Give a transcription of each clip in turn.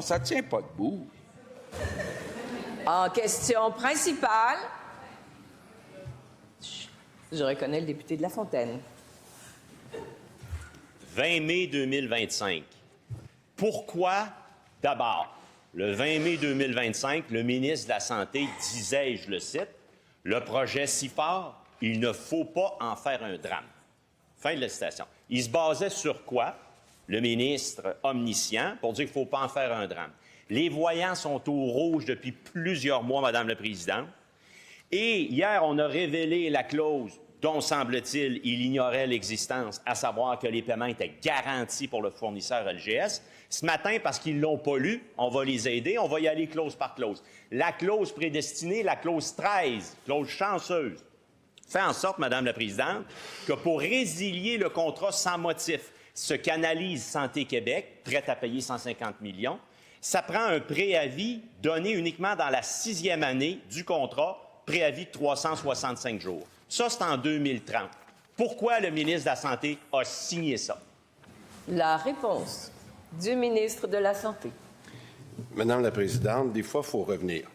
Ça ne tient pas debout. En question principale, je reconnais le député de La Fontaine. 20 mai 2025. Pourquoi, d'abord, le 20 mai 2025, le ministre de la Santé disait, et je le cite, « Le projet si fort, il ne faut pas en faire un drame. » Fin de la citation. Il se basait sur quoi, le ministre omniscient, pour dire qu'il ne faut pas en faire un drame? Les voyants sont au rouge depuis plusieurs mois, Madame la Présidente. Et hier, on a révélé la clause dont, semble-t-il, il ignorait l'existence, à savoir que les paiements étaient garantis pour le fournisseur LGS. Ce matin, parce qu'ils ne l'ont pas lu, on va les aider, on va y aller clause par clause. La clause prédestinée, la clause 13, clause chanceuse, fait en sorte, Madame la Présidente, que pour résilier le contrat sans motif, ce qu'analyse Santé Québec, prête à payer 150 millions, ça prend un préavis donné uniquement dans la 6e année du contrat, préavis de 365 jours. Ça, c'est en 2030. Pourquoi le ministre de la Santé a signé ça? La réponse du ministre de la Santé. Madame la Présidente, des fois, il faut revenir.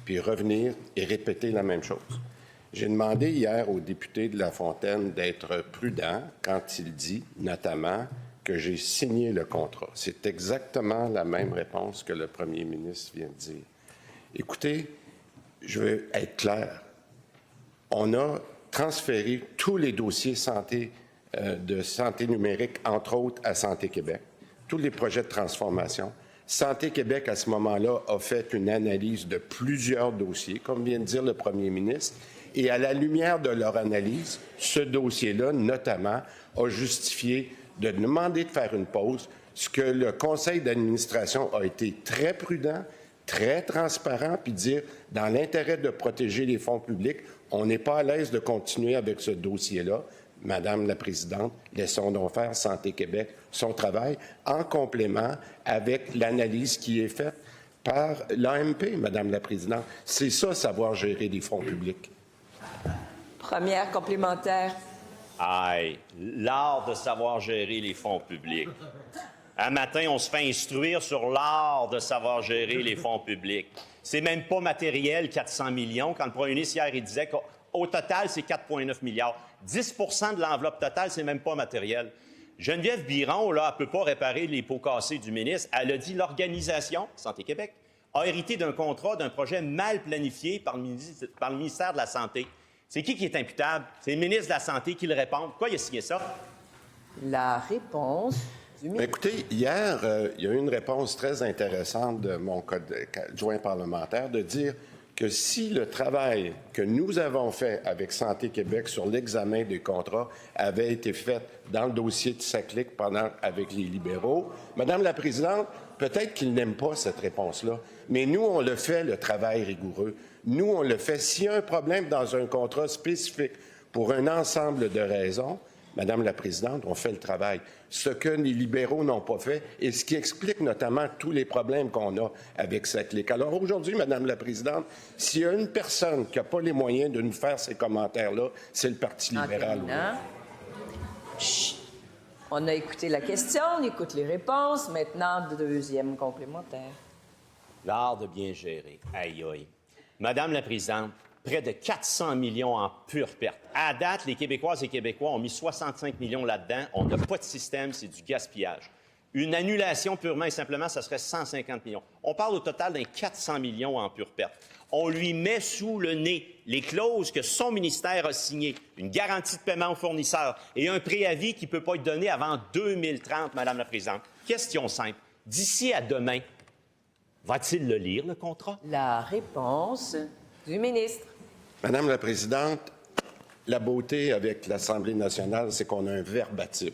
Puis revenir et répéter la même chose. J'ai demandé hier au député de La Fontaine d'être prudent quand il dit, notamment, que j'ai signé le contrat. C'est exactement la même réponse que le premier ministre vient de dire. Écoutez, je veux être clair. On a transféré tous les dossiers de santé numérique, entre autres, à Santé Québec, tous les projets de transformation. Santé Québec, à ce moment-là, a fait une analyse de plusieurs dossiers, comme vient de dire le premier ministre, et à la lumière de leur analyse, ce dossier-là, notamment, a justifié de demander de faire une pause, ce que le conseil d'administration a été très prudent, très transparent, puis dire, dans l'intérêt de protéger les fonds publics, on n'est pas à l'aise de continuer avec ce dossier-là. Madame la Présidente, laissons donc faire Santé Québec son travail en complément avec l'analyse qui est faite par l'AMP, Madame la Présidente. C'est ça, savoir gérer des fonds publics. Première complémentaire. Aïe, l'art de savoir gérer les fonds publics. Un matin, on se fait instruire sur l'art de savoir gérer les fonds publics. C'est même pas matériel, 400 millions, quand le premier ministre hier, il disait qu'au total, c'est 4,9 milliards. 10 de l'enveloppe totale, c'est même pas matériel. Geneviève Biron, là, elle ne peut pas réparer les pots cassés du ministre. Elle a dit l'organisation, Santé Québec, a hérité d'un contrat, d'un projet mal planifié par le ministère de la Santé. C'est qui est imputable? C'est le ministre de la Santé qui le répond. Pourquoi il a signé ça? La réponse du ministre. Écoutez, hier, il y a eu une réponse très intéressante de mon adjoint parlementaire de dire que si le travail que nous avons fait avec Santé Québec sur l'examen des contrats avait été fait dans le dossier de SACLIC avec les libéraux, Madame la Présidente, peut-être qu'ils n'aiment pas cette réponse-là, mais nous, on le fait, le travail rigoureux. Nous, on le fait. S'il y a un problème dans un contrat spécifique pour un ensemble de raisons, Madame la Présidente, on fait le travail. Ce que les libéraux n'ont pas fait et ce qui explique notamment tous les problèmes qu'on a avec SACLIC. Alors aujourd'hui, Madame la Présidente, s'il y a une personne qui n'a pas les moyens de nous faire ces commentaires-là, c'est le Parti libéral. Chut. On a écouté la question, on écoute les réponses. Maintenant, deuxième complémentaire. L'art de bien gérer. Aïe, aïe. Madame la Présidente, près de 400 millions en pure perte. À date, les Québécoises et Québécois ont mis 65 millions là-dedans. On n'a pas de système, c'est du gaspillage. Une annulation purement et simplement, ça serait 150 millions. On parle au total d'un 400 millions en pure perte. On lui met sous le nez les clauses que son ministère a signées, une garantie de paiement aux fournisseurs et un préavis qui ne peut pas être donné avant 2030, Madame la Présidente. Question simple. D'ici à demain, va-t-il le lire, le contrat? La réponse du ministre. Madame la Présidente, la beauté avec l'Assemblée nationale, c'est qu'on a un verbatim.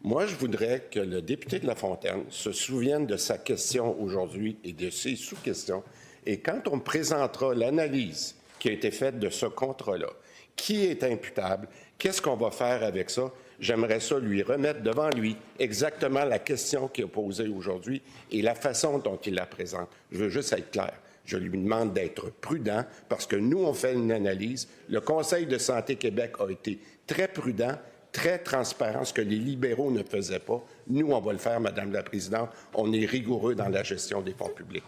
Moi, je voudrais que le député de La Fontaine se souvienne de sa question aujourd'hui et de ses sous-questions. Et quand on présentera l'analyse qui a été faite de ce contrat-là, qui est imputable, qu'est-ce qu'on va faire avec ça? J'aimerais ça lui remettre devant lui exactement la question qu'il a posée aujourd'hui et la façon dont il la présente. Je veux juste être clair. Je lui demande d'être prudent parce que nous, on fait une analyse. Le Conseil de santé Québec a été très prudent, très transparent, ce que les libéraux ne faisaient pas. Nous, on va le faire, Madame la Présidente. On est rigoureux dans la gestion des fonds publics.